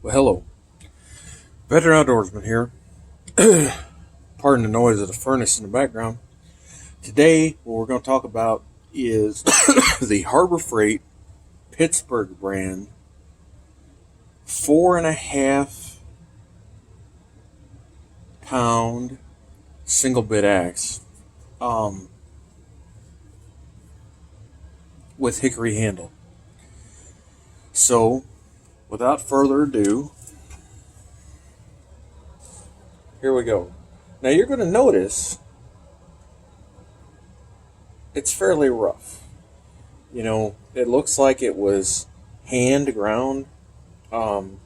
Well, hello. Veteran Outdoorsman here. Pardon the noise of the furnace in the background. Today, what we're going to talk about is the Harbor Freight Pittsburgh brand 4.5 pound single bit axe um, with hickory handle. So, without further ado, here we go. Now, you're going to notice it's fairly rough. It looks like it was hand ground. Um,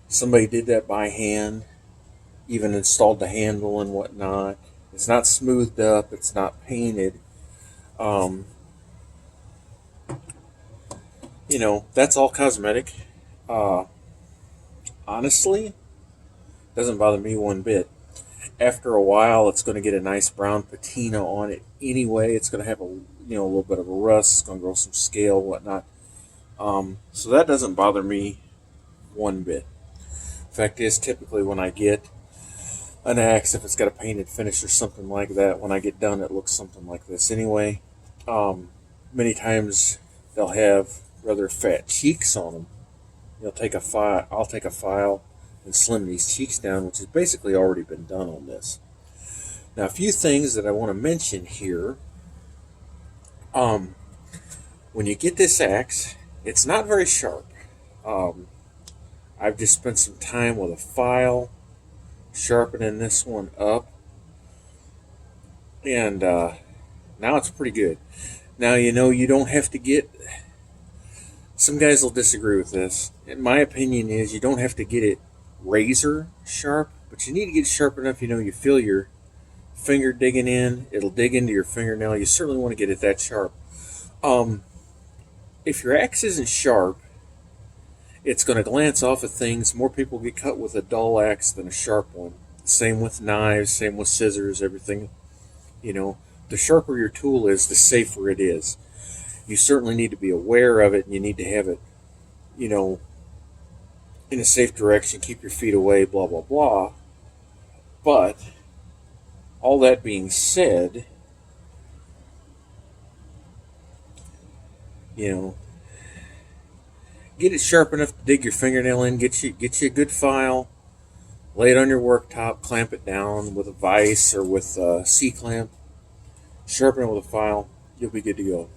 Somebody did that by hand, even installed the handle and whatnot. It's not smoothed up. It's not painted. Um, that's all cosmetic. Uh, Honestly, doesn't bother me one bit. After a while, it's going to get a nice brown patina on it anyway. It's going to have a little bit of a rust. It's going to grow some scale, whatnot. So that doesn't bother me one bit. Fact is, typically when I get an axe, if it's got a painted finish or something like that, when I get done, it looks something like this anyway. Many times they'll have rather fat cheeks on them. You'll take a file. I'll take a file and slim these cheeks down, which has basically already been done on this. Now, a few things that I want to mention here. When you get this axe, it's not very sharp. Um, I've just spent some time with a file sharpening this one up, and now it's pretty good. Now, you don't have to get. Some guys will disagree with this. In my opinion, is you don't have to get it razor sharp, but you need to get it sharp enough. You feel your finger digging in; it'll dig into your fingernail. You certainly want to get it that sharp. Um, if your axe isn't sharp, it's going to glance off of things. More people get cut with a dull axe than a sharp one. Same with knives, same with scissors, everything. The sharper your tool is, the safer it is. You certainly need to be aware of it, and you need to have it, you know, in a safe direction, keep your feet away, blah, blah, blah. But, all that being said, you know, get it sharp enough to dig your fingernail in, get you a good file, lay it on your worktop, clamp it down with a vise or with a C-clamp, sharpen it with a file, you'll be good to go.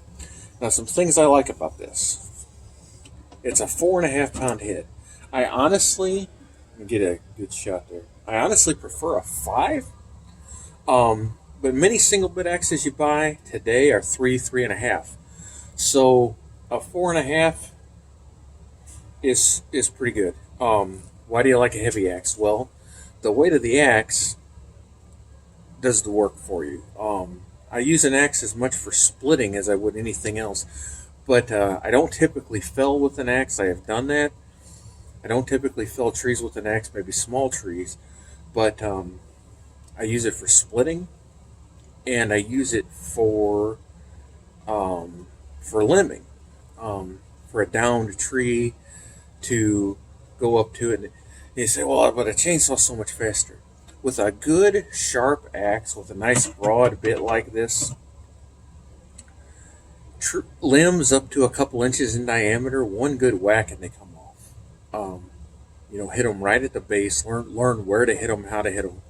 Now, some things I like about this. It's a 4.5 pound head. I honestly, let me get a good shot there. I honestly prefer a 5. But many single bit axes you buy today are 3.5. So a 4.5 is pretty good. Why do you like a heavy axe? Well, the weight of the axe does the work for you. I use an axe as much for splitting as I would anything else, but I don't typically fell with an axe. I have done that. I don't typically fell trees with an axe, maybe small trees, but I use it for splitting, and I use it for limbing, for a downed tree to go up to it. And you say, well, but a chainsaw's so much faster. With a good sharp axe with a nice broad bit like this, limbs up to a couple inches in diameter, one good whack and they come off. Hit them right at the base. Learn where to hit them, how to hit them.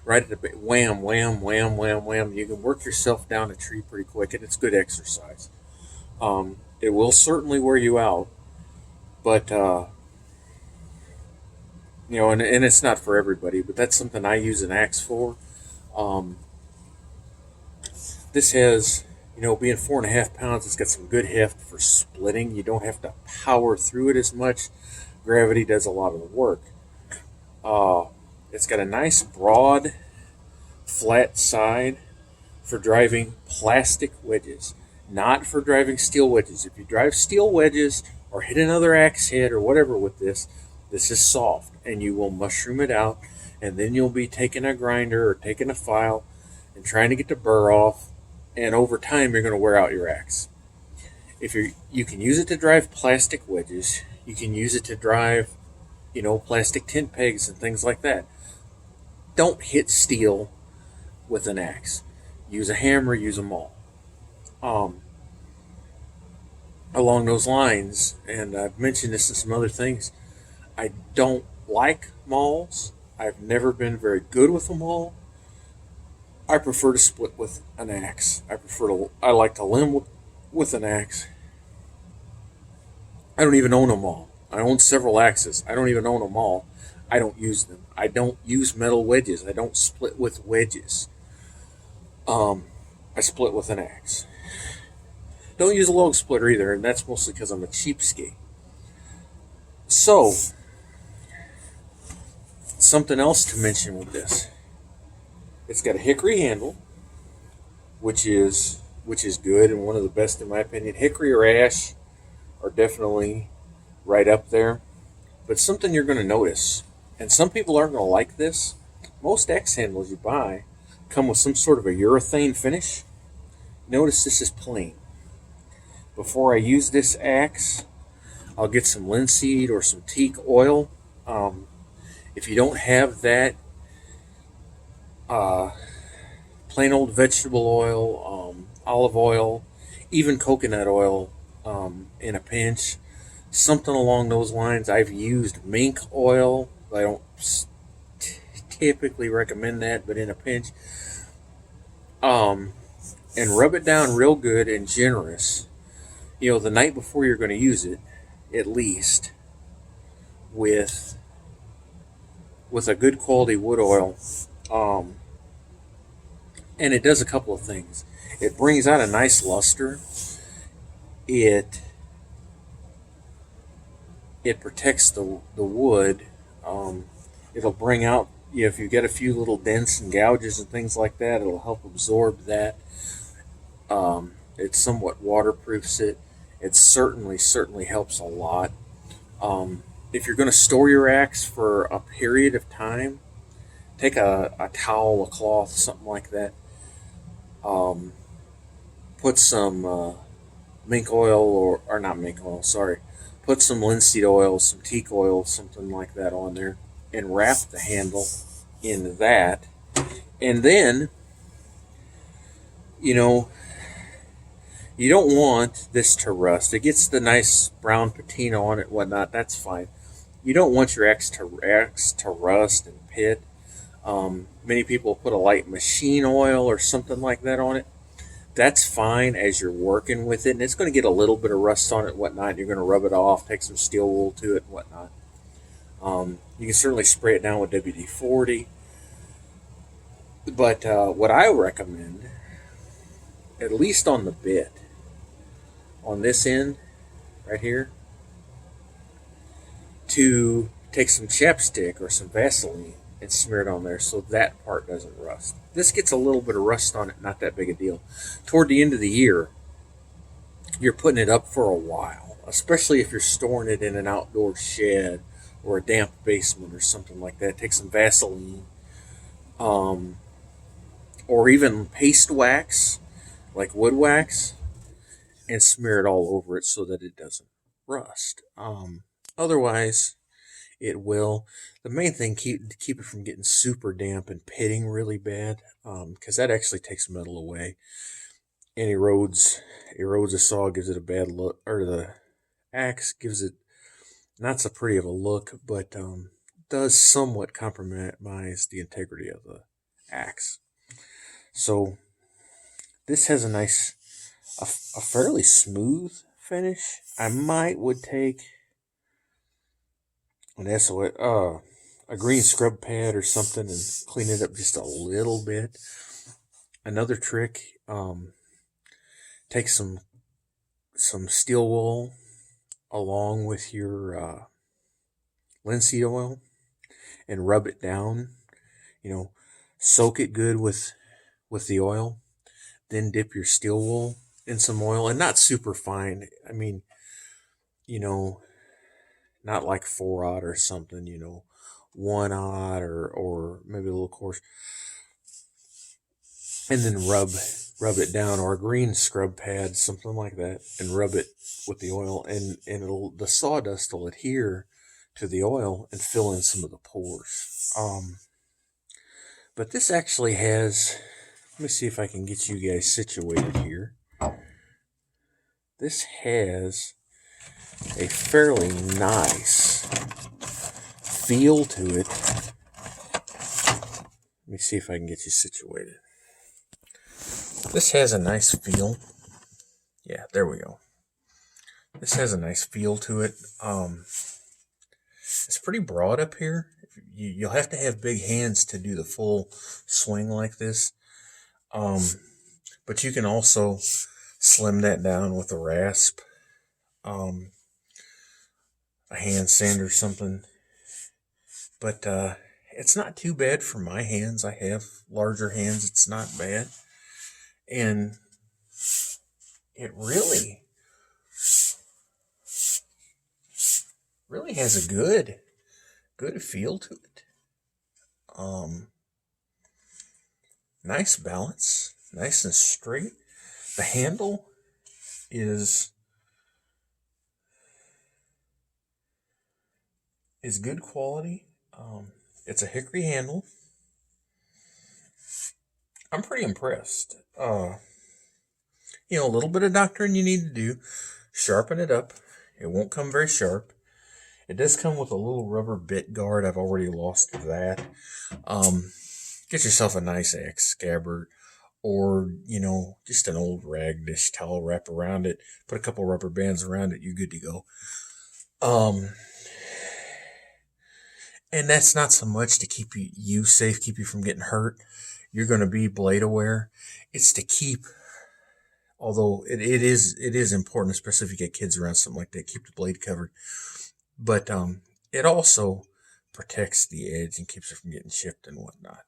Right at the base, wham, wham, wham, wham, wham. You can work yourself down a tree pretty quick, and it's good exercise. It will certainly wear you out, but and it's not for everybody, but that's something I use an axe for. Um, this has, being 4.5 pounds, it's got some good heft for splitting. You don't have to power through it as much. Gravity does a lot of the work. It's got a nice broad, flat side for driving plastic wedges, not for driving steel wedges. If you drive steel wedges or hit another axe head or whatever with this, this is soft, and you will mushroom it out, and then you'll be taking a grinder or taking a file and trying to get the burr off, and over time you're going to wear out your axe. You can use it to drive plastic wedges, you can use it to drive, plastic tent pegs and things like that. Don't hit steel with an axe. Use a hammer, use a maul. Um, Along those lines, and I've mentioned this and some other things, I don't like mauls. I've never been very good with a maul. I prefer to split with an axe. I like to limb with an axe. I don't even own a maul. I own several axes. I don't even own a maul. I don't use them. I don't use metal wedges. I don't split with wedges. Um, I split with an axe. Don't use a log splitter either, and that's mostly because I'm a cheapskate. So, something else to mention with this. It's got a hickory handle, which is good and one of the best in my opinion. Hickory or ash are definitely right up there. But something you're going to notice, and some people aren't going to like this, most axe handles you buy come with some sort of a urethane finish. Notice this is plain. Before I use this axe, I'll get some linseed or some teak oil. Um, if you don't have that, uh, plain old vegetable oil, olive oil, even coconut oil in a pinch, something along those lines. I've used mink oil. I don't typically recommend that, but in a pinch, um, and rub it down real good and generous. The night before you're going to use it, at least with a good quality wood oil. Um, and it does a couple of things. It brings out a nice luster. It it protects the wood. Um, it'll bring out, if you get a few little dents and gouges and things like that, it'll help absorb that. It somewhat waterproofs it. It certainly helps a lot. If you're going to store your axe for a period of time, take a towel, a cloth, something like that. Um, Put some mink oil, or not mink oil, sorry. Put some linseed oil, some teak oil, something like that on there, and wrap the handle in that. And then, you know, you don't want this to rust. It gets the nice brown patina on it, whatnot. That's fine. You don't want your axe to rust and pit. Many people put a light machine oil or something like that on it. That's fine as you're working with it, and it's going to get a little bit of rust on it, and whatnot. You're going to rub it off, take some steel wool to it, and whatnot. You can certainly spray it down with WD-40, but what I recommend, at least on the bit, on this end right here, to take some chapstick or some Vaseline and smear it on there so that part doesn't rust. This gets a little bit of rust on it, not that big a deal. Toward the end of the year, you're putting it up for a while, especially if you're storing it in an outdoor shed or a damp basement or something like that. Take some Vaseline, um, or even paste wax, like wood wax, and smear it all over it so that it doesn't rust. Otherwise, it will. The main thing, keep it from getting super damp and pitting really bad, because that actually takes metal away and erodes a saw, gives it a bad look, or the axe gives it not so pretty of a look, but does somewhat compromise the integrity of the axe. So this has a fairly smooth finish. I might would take an SOS, a green scrub pad or something and clean it up just a little bit. Another trick, take some steel wool along with your linseed oil and rub it down. You know, soak it good with the oil. Then dip your steel wool in some oil, and not super fine. I mean, you know, not like 4/0 or something. 1/0 or maybe a little coarse, and then rub it down, or a green scrub pad, something like that, and rub it with the oil, and the sawdust will adhere to the oil and fill in some of the pores. But this actually has, let me see if I can get you guys situated here. This has a fairly nice feel to it. Let me see if I can get you situated. This has a nice feel. Yeah, there we go. This has a nice feel to it. It's pretty broad up here. You'll have to have big hands to do the full swing like this. But you can also slim that down with a rasp, a hand sander or something. But it's not too bad for my hands. I have larger hands. It's not bad. And it really has a good feel to it. Nice balance, nice and straight. The handle is good quality. It's a hickory handle. I'm pretty impressed. A little bit of doctoring you need to do. Sharpen it up. It won't come very sharp. It does come with a little rubber bit guard. I've already lost that. Get yourself a nice axe scabbard, or, just an old rag dish towel, wrap around it, put a couple rubber bands around it, you're good to go. And that's not so much to keep you safe, keep you from getting hurt. You're going to be blade aware. It's to keep, although it is important, especially if you get kids around, something like that, keep the blade covered. But it also protects the edge and keeps it from getting chipped and whatnot.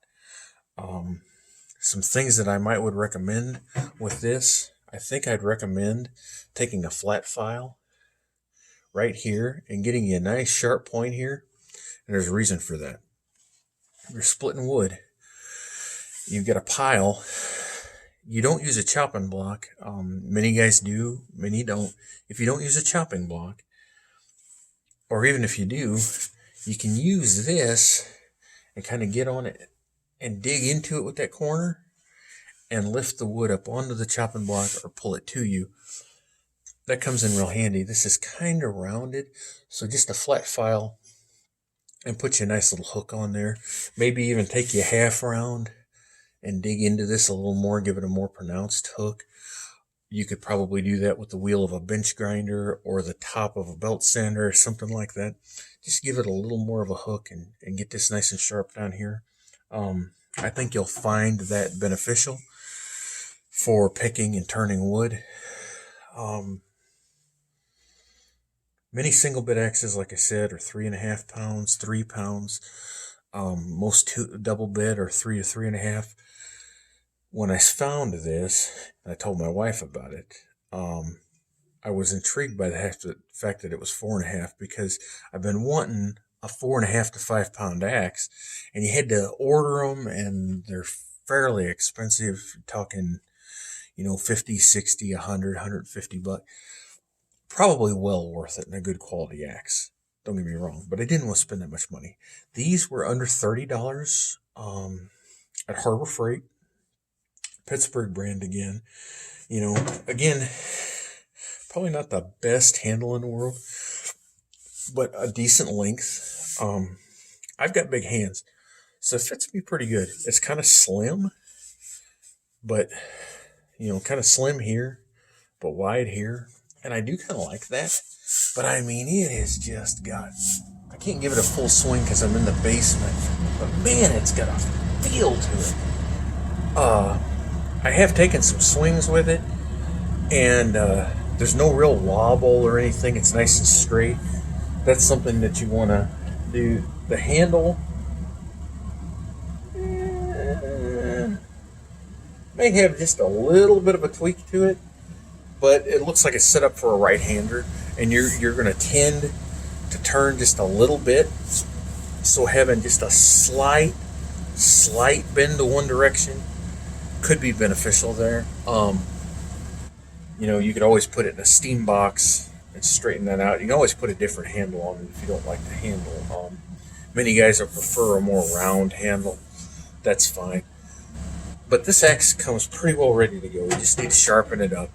Some things that I would recommend with this, I think I'd recommend taking a flat file right here and getting you a nice sharp point here. And there's a reason for that. If you're splitting wood, you get a pile. You don't use a chopping block. Many guys do, many don't. If you don't use a chopping block, or even if you do, you can use this and kind of get on it and dig into it with that corner and lift the wood up onto the chopping block or pull it to you. That comes in real handy. This is kind of rounded, so just a flat file and put you a nice little hook on there. Maybe even take you half round and dig into this a little more, give it a more pronounced hook. You could probably do that with the wheel of a bench grinder or the top of a belt sander or something like that. Just give it a little more of a hook and get this nice and sharp down here. I think you'll find that beneficial for picking and turning wood. Many single bit axes, like I said, are 3.5 pounds, 3 pounds. Most double bit are 3 to 3.5. When I found this, and I told my wife about it, I was intrigued by the fact that it was 4.5, because I've been wanting a 4.5 to 5 pound axe, and you had to order them, and they're fairly expensive. You're talking, 50, 60, 100, 150 bucks. Probably well worth it in a good quality axe. Don't get me wrong, but I didn't want to spend that much money. These were under $30 at Harbor Freight, Pittsburgh brand again. Again, probably not the best handle in the world, but a decent length. I've got big hands, so it fits me pretty good. It's kind of slim, but, kind of slim here, but wide here. And I do kind of like that. But it has just got, I can't give it a full swing because I'm in the basement. But man, it's got a feel to it. I have taken some swings with it, and there's no real wobble or anything. It's nice and straight. That's something that you want to do. The handle may have just a little bit of a tweak to it, but it looks like it's set up for a right-hander, and you're going to tend to turn just a little bit. So having just a slight bend to one direction could be beneficial there. You could always put it in a steam box and straighten that out. You can always put a different handle on it if you don't like the handle. Many guys will prefer a more round handle. That's fine. But this axe comes pretty well ready to go. We just need to sharpen it up.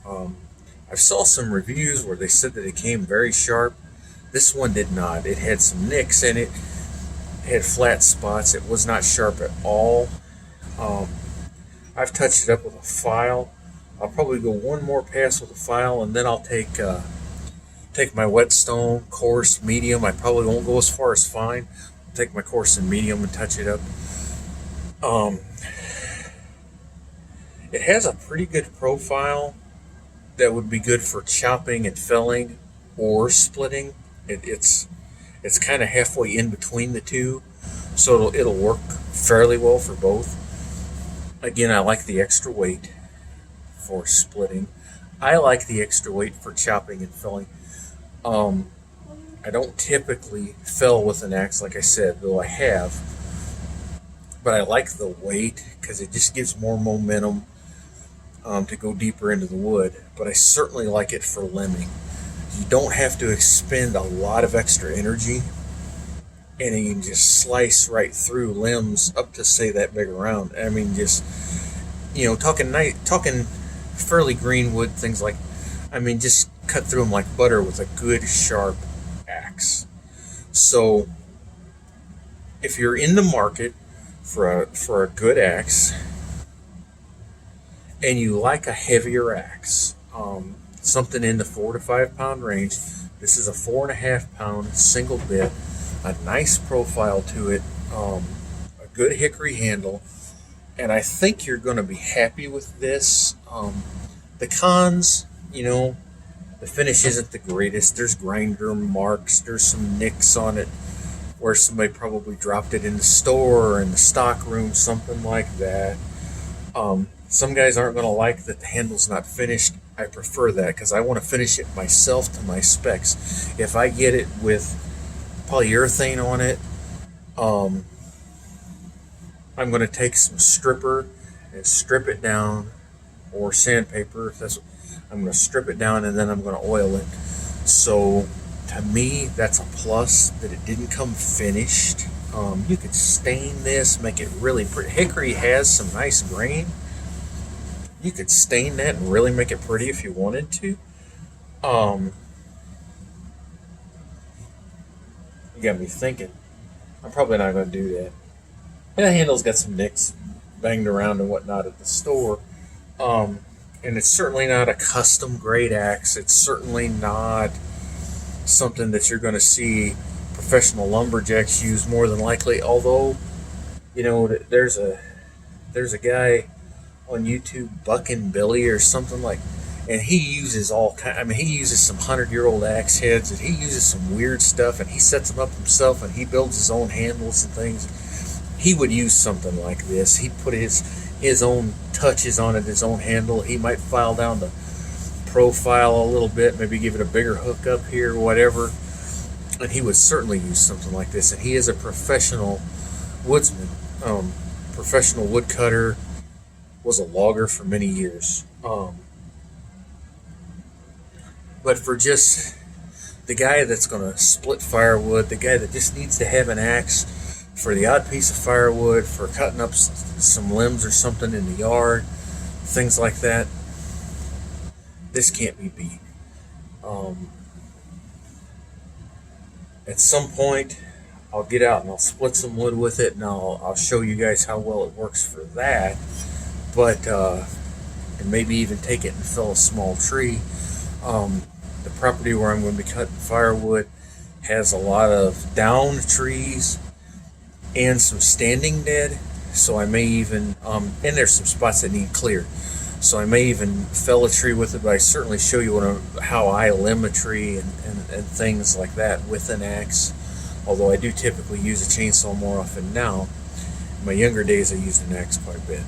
I saw some reviews where they said that it came very sharp. This one did not. It had some nicks in it. It had flat spots. It was not sharp at all. I've touched it up with a file. I'll probably go one more pass with a file, and then I'll take my whetstone, coarse, medium. I probably won't go as far as fine. I'll take my coarse and medium and touch it up. It has a pretty good profile that would be good for chopping and felling or splitting. It's kind of halfway in between the two, so it'll work fairly well for both. Again, I like the extra weight for splitting. I like the extra weight for chopping and felling. I don't typically fell with an axe, like I said, though I have. But I like the weight because it just gives more momentum to go deeper into the wood. But I certainly like it for limbing. You don't have to expend a lot of extra energy, and you can just slice right through limbs up to, say, that big around. I mean, just, talking fairly green wood, things like, just cut through them like butter with a good sharp axe. So if you're in the market for a good axe and you like a heavier axe, something in the 4 to 5 pound range, this is a 4.5 pound single bit, a nice profile to it, a good hickory handle, and I think you're going to be happy with this. The cons, the finish isn't the greatest. There's grinder marks. There's some nicks on it where somebody probably dropped it in the store or in the stock room, something like that. Some guys aren't going to like that the handle's not finished. I prefer that because I want to finish it myself to my specs. If I get it with polyurethane on it, I'm going to take some stripper and strip it down, or sandpaper. I'm going to strip it down and then I'm going to oil it. So to me, that's a plus that it didn't come finished. You could stain this, make it really pretty. Hickory has some nice grain. You could stain that and really make it pretty if you wanted to. You got me thinking. I'm probably not going to do that. The handle's got some nicks banged around and whatnot at the store. And it's certainly not a custom grade axe. It's certainly not something that you're going to see professional lumberjacks use more than likely. Although, there's a guy on YouTube, Buckin' Billy or something like, and he uses he uses some 100-year-old axe heads, and he uses some weird stuff, and he sets them up himself, and he builds his own handles and things. He would use something like this. He'd put his own touches on it, his own handle. He might file down the profile a little bit, maybe give it a bigger hook up here, whatever. And he would certainly use something like this. And he is a professional woodsman, professional woodcutter, was a logger for many years. But for just the guy that's going to split firewood, the guy that just needs to have an axe for the odd piece of firewood, for cutting up some limbs or something in the yard, things like that, this can't be beat. At some point, I'll get out and I'll split some wood with it, and I'll show you guys how well it works for that. But and maybe even take it and fell a small tree. The property where I'm going to be cutting firewood has a lot of downed trees and some standing dead, so I may even and there's some spots that need cleared, so I may even fell a tree with it. But I certainly show you how I limb a tree and things like that with an axe, although I do typically use a chainsaw more often now. In my younger days I used an axe quite a bit.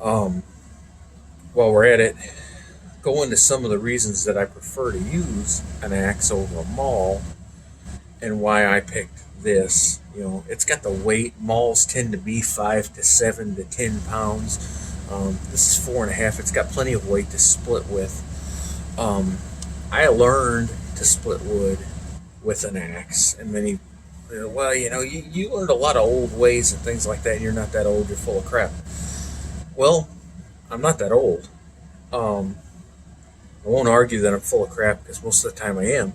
While we're at it, go into some of the reasons that I prefer to use an axe over a maul and why I picked this. It's got the weight. Mauls tend to be 5 to 7 to 10 pounds. This is 4.5. It's got plenty of weight to split with. I learned to split wood with an axe, and many, well, you learned a lot of old ways and things like that. And you're not that old; you're full of crap. Well, I'm not that old. Um, I won't argue that I'm full of crap because most of the time I am.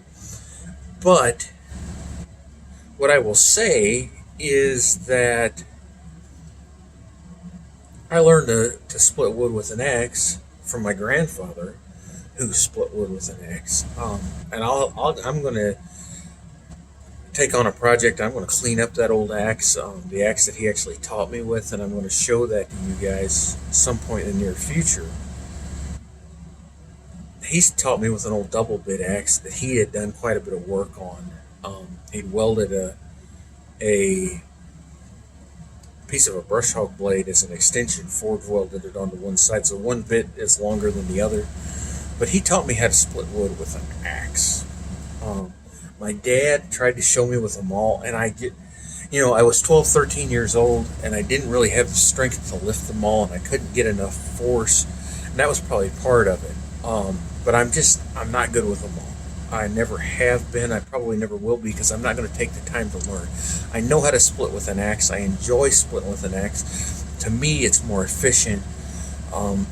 But what I will say is that I learned to split wood with an axe from my grandfather, who split wood with an axe. And I'm going to take on a project. I'm going to clean up that old axe, the axe that he actually taught me with, and I'm going to show that to you guys some point in the near future. He's taught me with an old double bit axe that he had done quite a bit of work on. He'd welded a piece of a brush hog blade as an extension, forge welded it onto one side, so one bit is longer than the other. But he taught me how to split wood with an axe. My dad tried to show me with a maul, and I was 12, 13 years old, and I didn't really have the strength to lift the maul, and I couldn't get enough force, and that was probably part of it. But I'm not good with a maul. I never have been. I probably never will be because I'm not going to take the time to learn. I know how to split with an axe. I enjoy splitting with an axe. To me, it's more efficient.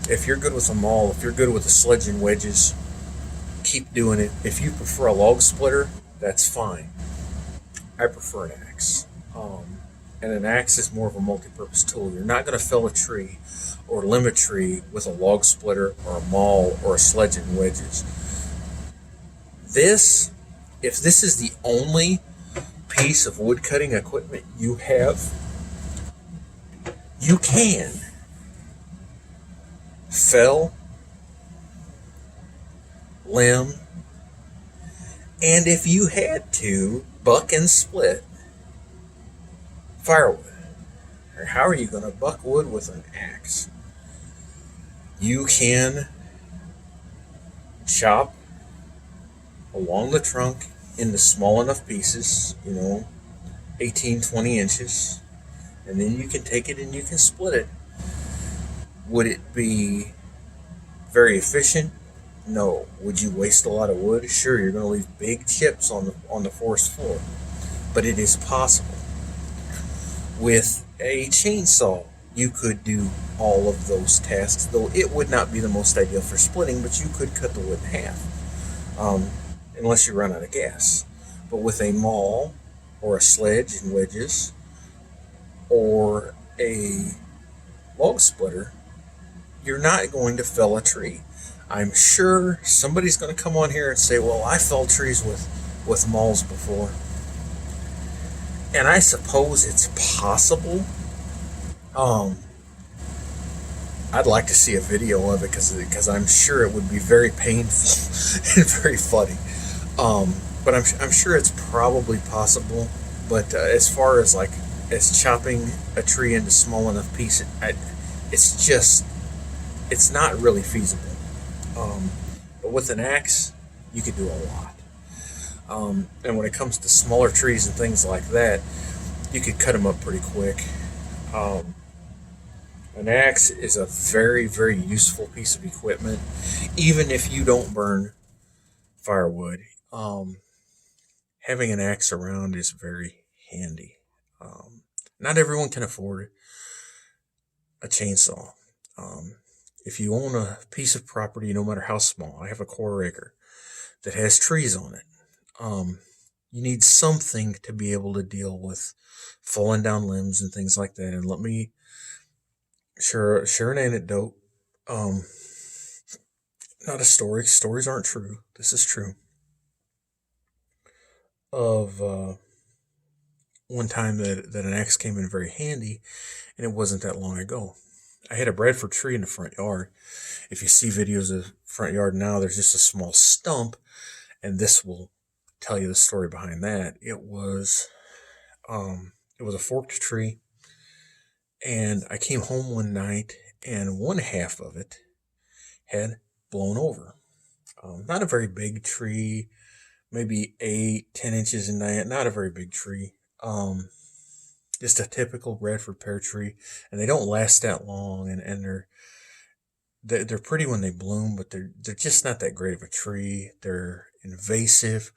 If you're good with a maul, if you're good with the sledge and wedges, keep doing it. If you prefer a log splitter, that's fine. I prefer an axe. And an axe is more of a multi-purpose tool. You're not going to fell a tree or limb a tree with a log splitter or a maul or a sledge and wedges. If this is the only piece of wood cutting equipment you have, you can fell, limb, and if you had to, buck and split firewood. Or how are you going to buck wood with an axe? You can chop along the trunk into small enough pieces, 18, 20 inches, and then you can take it and you can split it. Would it be very efficient? No. Would you waste a lot of wood? Sure, you're going to leave big chips on the forest floor, but it is possible. With a chainsaw, you could do all of those tasks, though it would not be the most ideal for splitting, but you could cut the wood in half, unless you run out of gas. But with a maul, or a sledge and wedges, or a log splitter, you're not going to fell a tree. I'm sure somebody's going to come on here and say, well, I felled trees with mauls before. And I suppose it's possible. I'd like to see a video of it because I'm sure it would be very painful and very funny. But I'm sure it's probably possible. But as far as as chopping a tree into small enough pieces, it's not really feasible. But with an axe, you could do a lot. And when it comes to smaller trees and things like that, you could cut them up pretty quick. An axe is a very, very useful piece of equipment, even if you don't burn firewood. Having an axe around is very handy. Not everyone can afford a chainsaw. If you own a piece of property, no matter how small, I have a 1/4 acre that has trees on it. You need something to be able to deal with falling down limbs and things like that. And let me share an anecdote. Not a story. Stories aren't true. This is true. Of one time that an axe came in very handy, and it wasn't that long ago. I had a Bradford tree in the front yard. If you see videos of the front yard now, there's just a small stump, and this will tell you the story behind that. It was a forked tree, and I came home one night, and one half of it had blown over. Not a very big tree, maybe 8, 10 inches in diameter. Not a very big tree. Just a typical Bradford pear tree, and they don't last that long, and they're pretty when they bloom, but they're just not that great of a tree. They're invasive.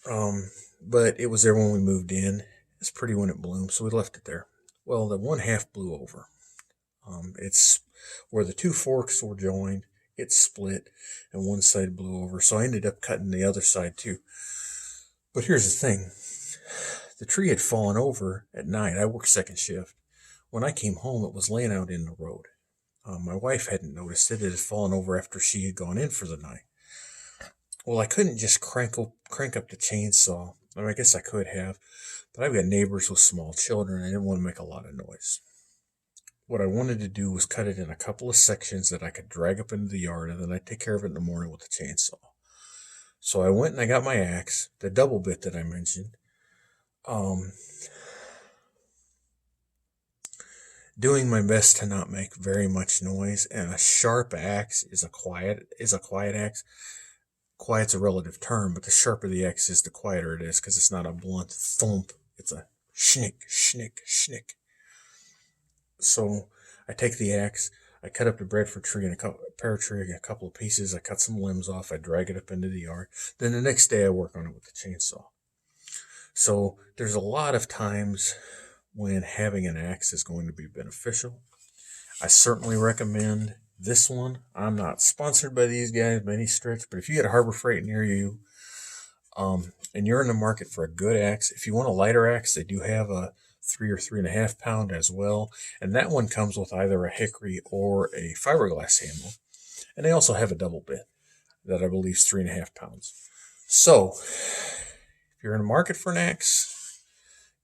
But it was there when we moved in. It's pretty when it bloomed, so we left it there. Well, the one half blew over. It's where the two forks were joined. It split, and one side blew over. So I ended up cutting the other side too. But here's the thing: the tree had fallen over at night. I worked second shift. When I came home, it was laying out in the road. My wife hadn't noticed it. It had fallen over after she had gone in for the night. Well, I couldn't just crank up the chainsaw. I mean, I guess I could have, but I've got neighbors with small children. I didn't want to make a lot of noise. What I wanted to do was cut it in a couple of sections that I could drag up into the yard, and then I'd take care of it in the morning with the chainsaw. So I went and I got my axe, the double bit that I mentioned. Doing my best to not make very much noise, and a sharp axe is a quiet axe. Quiet's a relative term, but the sharper the axe is, the quieter it is, because it's not a blunt thump. It's a schnick, schnick, schnick. So I take the axe, I cut up the Bradford tree and pear tree in a couple of pieces. I cut some limbs off. I drag it up into the yard. Then the next day I work on it with the chainsaw. So there's a lot of times when having an axe is going to be beneficial. I certainly recommend this one. I'm not sponsored by these guys by any stretch, but if you get a Harbor Freight near you, and you're in the market for a good axe, if you want a lighter axe, they do have a 3 or 3.5 pound as well, and that one comes with either a hickory or a fiberglass handle, and they also have a double bit that I believe is 3.5 pounds. So, if you're in the market for an axe,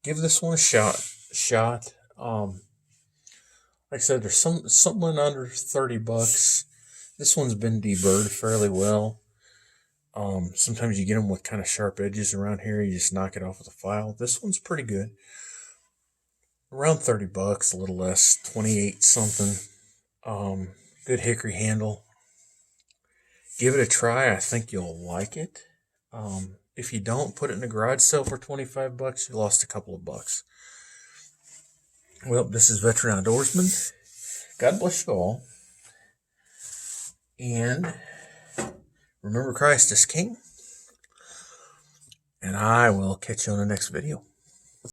give this one a shot. Like I said, there's something under $30. This one's been deburred fairly well. Sometimes you get them with kind of sharp edges around here. You just knock it off with a file. This one's pretty good. Around $30, a little less, 28 something. Good hickory handle. Give it a try. I think you'll like it. If you don't, put it in a garage sale for $25. You lost a couple of bucks. Well, this is Veteran Outdoorsman. God bless you all. And remember, Christ is King. And I will catch you on the next video.